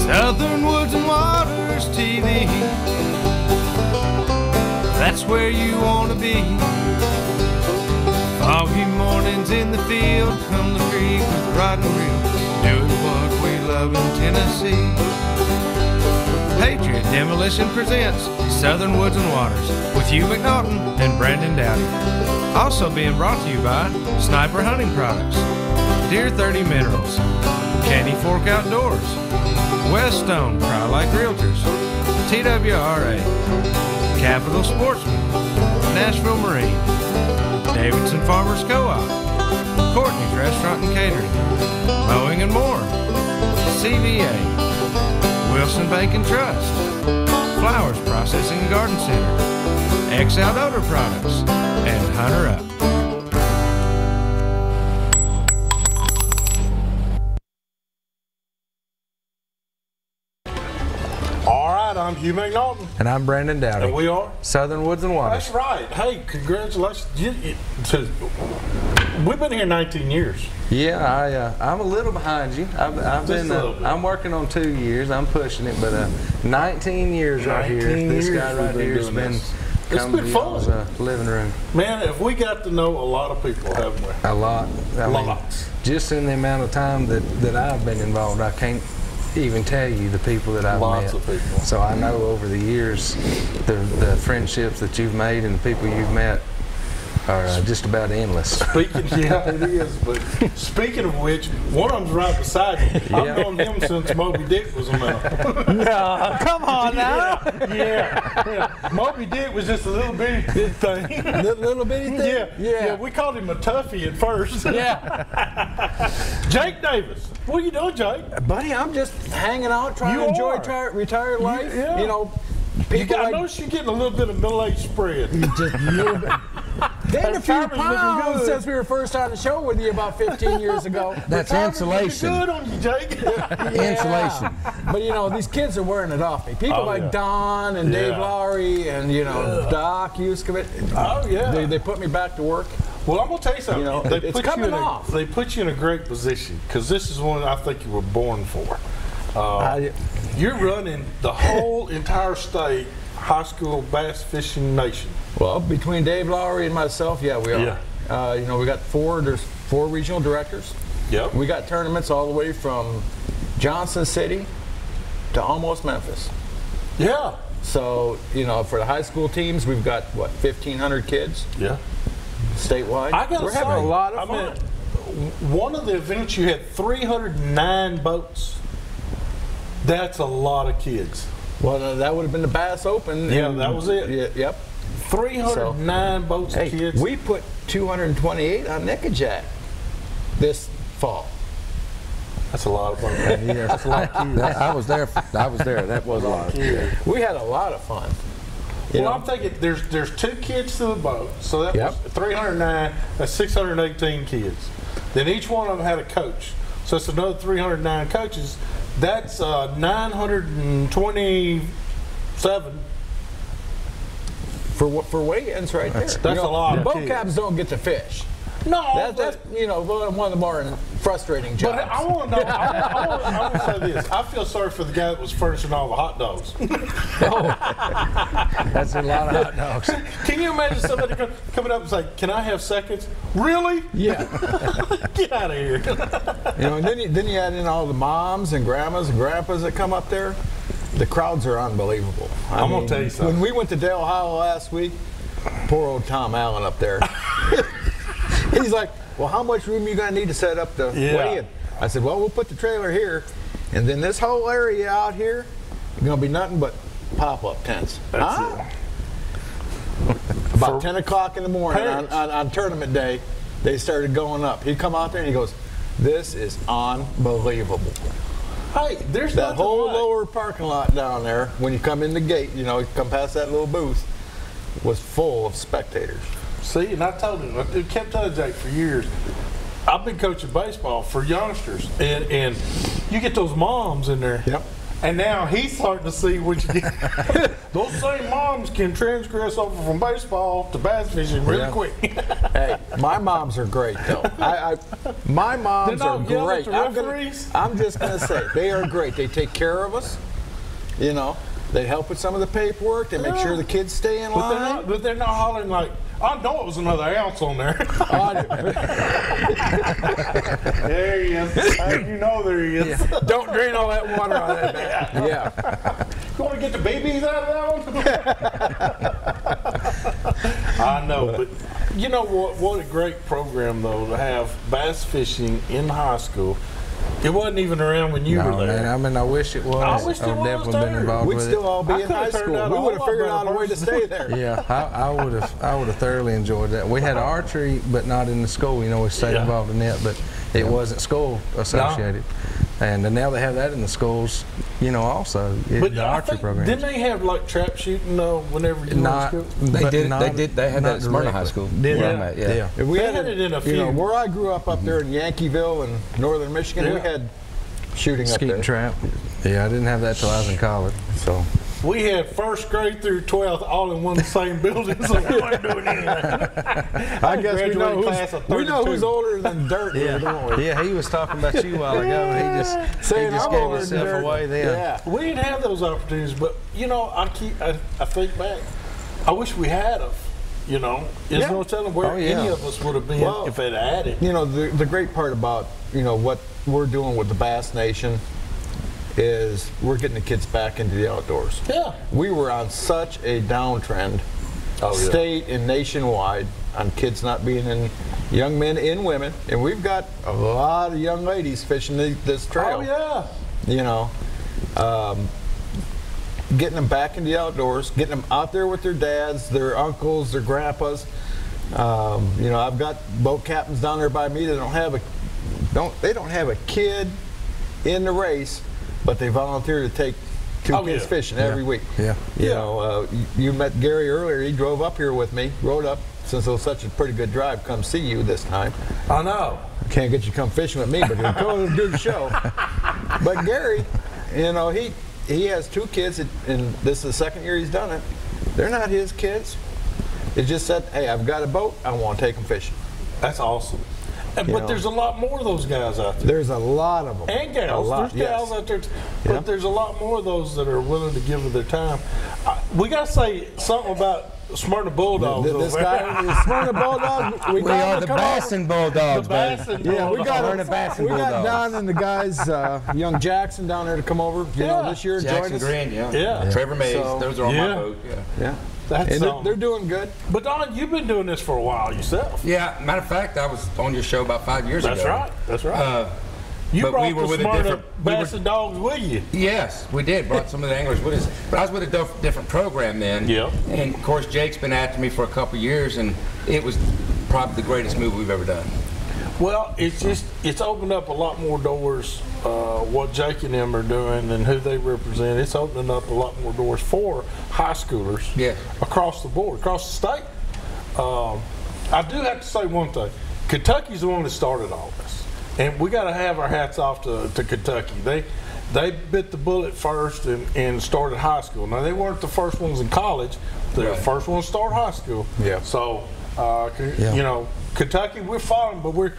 Southern Woods and Waters TV. That's where you want to be. Foggy mornings in the field, come the creek with the rod and reel, doing what we love in Tennessee. Patriot Demolition presents Southern Woods and Waters with Hugh McNaughton and Brandon Dowdy. Also being brought to you by Sniper Hunting Products, Deer 30 Minerals, Candy Fork Outdoors, Weststone Cry Like Realtors, TWRA, Capital Sportsman, Nashville Marine, Davidson Farmers Co-op, Courtney's Restaurant and Catering, Mowing and More, CVA, Wilson Bank and Trust, Flowers Processing and Garden Center, X Outdoor Products, and Hunter Up. I'm Hugh McNaughton. And I'm Brandon Dowdy. And we are? Southern Woods and Waters. That's right. Hey, congratulations. We've been here 19 years. Yeah, I'm a little behind you. I'm working on 2 years. I'm pushing it, but 19 years right here. This guy right here has been coming to y'all's living room. Man, if we got to know a lot of people, haven't we? A lot. Lots. Just in the amount of time that I've been involved, I can't even tell you the people that I've met. Lots of people. So I know over the years the friendships that you've made and the people you've met are just about endless. Yeah, it is. But speaking of which, one of them's right beside me. I've known him since Moby Dick was around. No, come on now. Yeah. Moby Dick was just a little bitty thing. Little bitty thing? Yeah. We called him a toughie at first. Yeah. Jake Davis. What are you doing, Jake? Buddy, I'm just hanging out, trying to enjoy retired life. Yeah. You know, people I noticed you're getting a little bit of middle-aged spread. Just a little bit. Gained a few pounds since we were first on the show with you about 15 years ago. That's insulation. Good on you, Jake. Insulation. But you know, these kids are wearing it off me. People like Don and Dave Lowry and Doc Yuskovic. Oh yeah. They put me back to work. Well, I'm gonna tell you something. You know, it's coming off. They put you in a great position because this is one I think you were born for. You're running the whole entire state high school bass fishing nation. Well, between Dave Lowry and myself, yeah, we are. Yeah. We got there's four regional directors. Yep. We got tournaments all the way from Johnson City to almost Memphis. Yeah. So, for the high school teams, we've got, 1,500 kids? Yeah. Statewide. We're having a lot of fun. One of the events you had 309 boats. That's a lot of kids. Well, that would have been the Bass Open. Yeah, that was it. Yeah, yep. 309 boats of kids. We put 228 on Nickajack this fall. That's a lot of fun. Yeah, that's a lot of kids. I was there. That was a lot of kids. We had a lot of fun. I'm thinking there's 2 kids to the boat, so that was 309. That's 618 kids. Then each one of them had a coach, so it's another 309 coaches. That's 927 for weigh-ins right there. That's a lot. Boat captains don't get to fish. No, that's one of the more frustrating jobs. But I want to know. I want to say this. I feel sorry for the guy that was furnishing all the hot dogs. That's a lot of hot dogs. Can you imagine somebody coming up and say, "Can I have seconds?" Really? Yeah. Get out of here. And then you add in all the moms and grandmas and grandpas that come up there. The crowds are unbelievable. I'm gonna tell you something. When we went to Dale Hollow last week, poor old Tom Allen up there. He's like, "Well, how much room are you going to need to set up the weigh-in?" I said, "Well, we'll put the trailer here, and then this whole area out here is going to be nothing but pop-up tents." About 10 o'clock in the morning on tournament day, they started going up. He'd come out there and he goes, "This is unbelievable." Hey, there's that whole lower parking lot down there, when you come in the gate, you come past that little booth, was full of spectators. See, and I told him, I kept telling Jake for years, I've been coaching baseball for youngsters, and you get those moms in there. Yep. And now he's starting to see which those same moms can transgress over from baseball to bass fishing really quick. Hey, my moms are great though. My moms are great. I'm just gonna say they are great. They take care of us. You know, they help with some of the paperwork. They make sure the kids stay in line. But they're not hollering like, I know it was another ounce on there. There he is. You know there he is. Yeah. Don't drain all that water out of that bag. Yeah. You want to get the babies out of that one? I know, but you know what a great program, though, to have bass fishing in high school. It wasn't even around when you were there. Man, I mean, I wish it was. I wish it was, definitely been involved We'd with still it. all be in high school. We would have figured out a way to stay there. Yeah, I would have thoroughly enjoyed that. We had archery, but not in the school. You know, we stayed involved in that, but it wasn't school associated. And now they have that in the schools, you know, also the archery program. Didn't they have like trap shooting though? Whenever you were in school, they did. They had that at Smyrna High School. Yeah. We had it in a few. You know, where I grew up there in Yankeeville and northern Michigan, we had shooting up there. Skeet trap. Yeah, I didn't have that till I was in college. So we had first grade through 12th all in one same building, so we weren't doing anything. I guess we know who's older than dirt. Don't we? Yeah, he was talking about you a while ago, and he just gave himself away then. Yeah. We didn't have those opportunities, but you know, I think back. I wish we had them. You know, there's no telling where any of us would have been if it had it. You know, the great part about what we're doing with the Bass Nation is we're getting the kids back into the outdoors. Yeah. We were on such a downtrend, state and nationwide, on kids not being in, young men and women, and we've got a lot of young ladies fishing this trail. Oh yeah. You know, getting them back in the outdoors, getting them out there with their dads, their uncles, their grandpas. You know, I've got boat captains down there by me that don't have a kid in the race, but they volunteer to take two kids fishing every week. Yeah. You know, you met Gary earlier. He drove up here with me, rode up, since it was such a pretty good drive, come see you this time. I know. Can't get you to come fishing with me, but he'll come and do the show. But Gary, you know, he has two kids, and this is the second year he's done it. They're not his kids. It just said, hey, I've got a boat, I want to take them fishing. That's awesome. But there's a lot more of those guys out there. There's a lot of them. And gals. There's gals out there. But there's a lot more of those that are willing to give of their time. We got to say something about Smyrna Bulldogs. This guy, the Smyrna Bulldogs. We are the Bassin Bulldogs, baby. Yeah, we got Bulldogs. Don and the guys, young Jackson down there to come over. You know, this year join us. Green, Trevor Mays. Those are on my boat. Yeah. They're doing good. But Don, you've been doing this for a while yourself. Yeah, matter of fact, I was on your show about 5 years ago. That's right. You brought the Smyrna Bassin dogs with you. Yes, we did. Brought some of the anglers with us. But I was with a different program then. Yeah. And of course, Jake's been after me for a couple of years, and it was probably the greatest move we've ever done. Well, it's opened up a lot more doors. What Jake and them are doing and who they represent, it's opening up a lot more doors for high schoolers across the board, across the state. I do have to say one thing. Kentucky's the one that started all this. And we got to have our hats off to Kentucky. They bit the bullet first and started high school. Now, they weren't the first ones in college. They're the first ones to start high school. Yeah. So, you know, Kentucky, we're following, but we're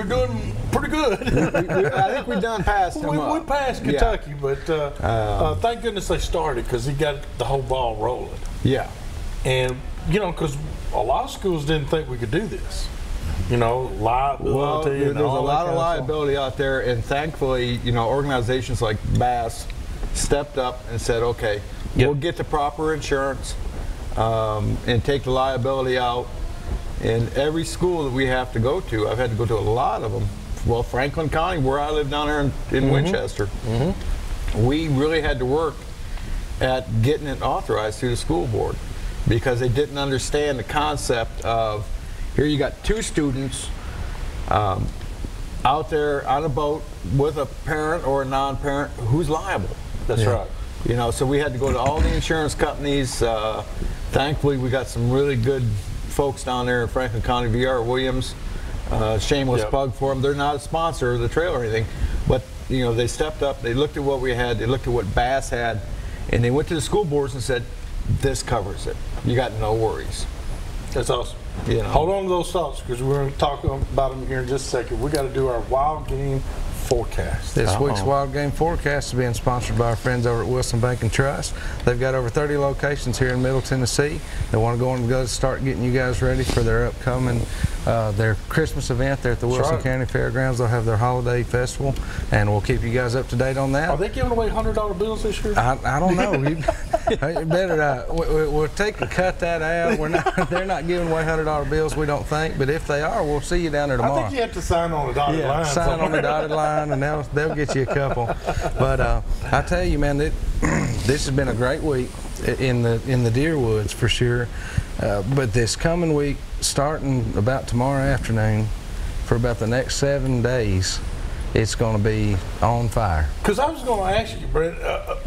doing pretty good. I think we've done past them. We passed Kentucky, but thank goodness they started because he got the whole ball rolling. Yeah. And, you know, because a lot of schools didn't think we could do this. You know, liability. Well, there's a lot of liability out there, and thankfully, you know, organizations like Bass stepped up and said, okay, we'll get the proper insurance and take the liability out. And every school that we have to go to, I've had to go to a lot of them. Well, Franklin County, where I live down there in Winchester, we really had to work at getting it authorized through the school board because they didn't understand the concept of, here you got two students out there on a boat with a parent or a non-parent who's liable. That's right. You know, so we had to go to all the insurance companies. Thankfully, we got some really good folks down there in Franklin County, VR Williams. Shameless plug for them. They're not a sponsor of the trail or anything, but you know, they stepped up. They looked at what we had. They looked at what Bass had, and they went to the school boards and said, "This covers it. You got no worries." That's awesome. You know. Hold on to those thoughts because we're going to talk about them here in just a second. We got to do our wild game forecast. This week's Wild Game Forecast is being sponsored by our friends over at Wilson Bank and Trust. They've got over 30 locations here in Middle Tennessee. They want to go and start getting you guys ready for their upcoming their Christmas event there at the Wilson County Fairgrounds. They'll have their holiday festival, and we'll keep you guys up to date on that. Are they giving away $100 bills this year? I don't know. You better we'll take a cut that out. They're not giving away $100 bills, we don't think. But if they are, we'll see you down there tomorrow. I think you have to sign on the dotted line. Sign on the dotted line, and they'll get you a couple. But I tell you, man, this has been a great week in the deer woods for sure. But this coming week, starting about tomorrow afternoon, for about the next 7 days, it's going to be on fire. Because I was going to ask you, Brent,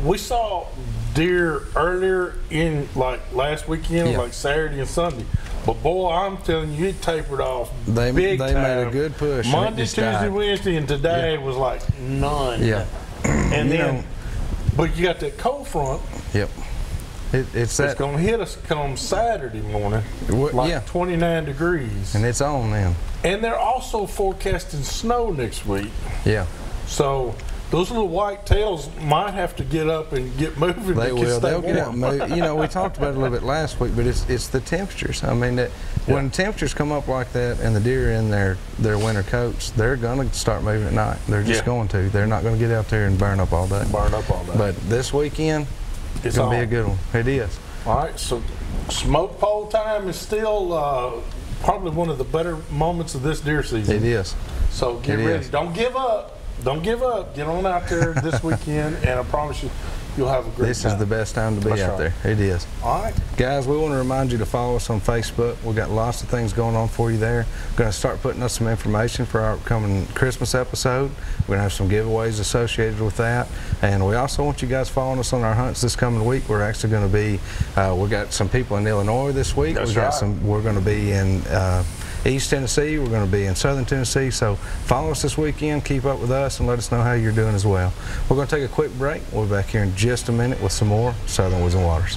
we saw deer earlier in like last weekend, like Saturday and Sunday. But boy, I'm telling you, it tapered off big time. They made a good push. Monday, Tuesday, Wednesday, and today was like none. Yeah. And then, but you got that cold front. Yep. It's going to hit us come Saturday morning, 29 degrees. And it's on then. And they're also forecasting snow next week. Yeah. So those little white tails might have to get up and get moving. They will. They'll get up and move. You know, we talked about it a little bit last week, but it's the temperatures. I mean, when temperatures come up like that and the deer are in their winter coats, they're going to start moving at night. They're just going to. They're not going to get out there and burn up all day. But this weekend, it's going to be a good one. It is. All right, so smoke pole time is still probably one of the better moments of this deer season. It is. So get ready. Don't give up. Don't give up. Get on out there this weekend, and I promise you, you'll have a great time. This is the best time to be out there. It is. All right. Guys, we want to remind you to follow us on Facebook. We've got lots of things going on for you there. We're going to start putting up some information for our upcoming Christmas episode. We're going to have some giveaways associated with that. And we also want you guys following us on our hunts this coming week. We're actually going to be, we got some people in Illinois this week. We're going to be in East Tennessee. We're going to be in Southern Tennessee. So follow us this weekend. Keep up with us and let us know how you're doing as well. We're going to take a quick break. We'll be back here in just a minute with some more Southern Woods and Waters.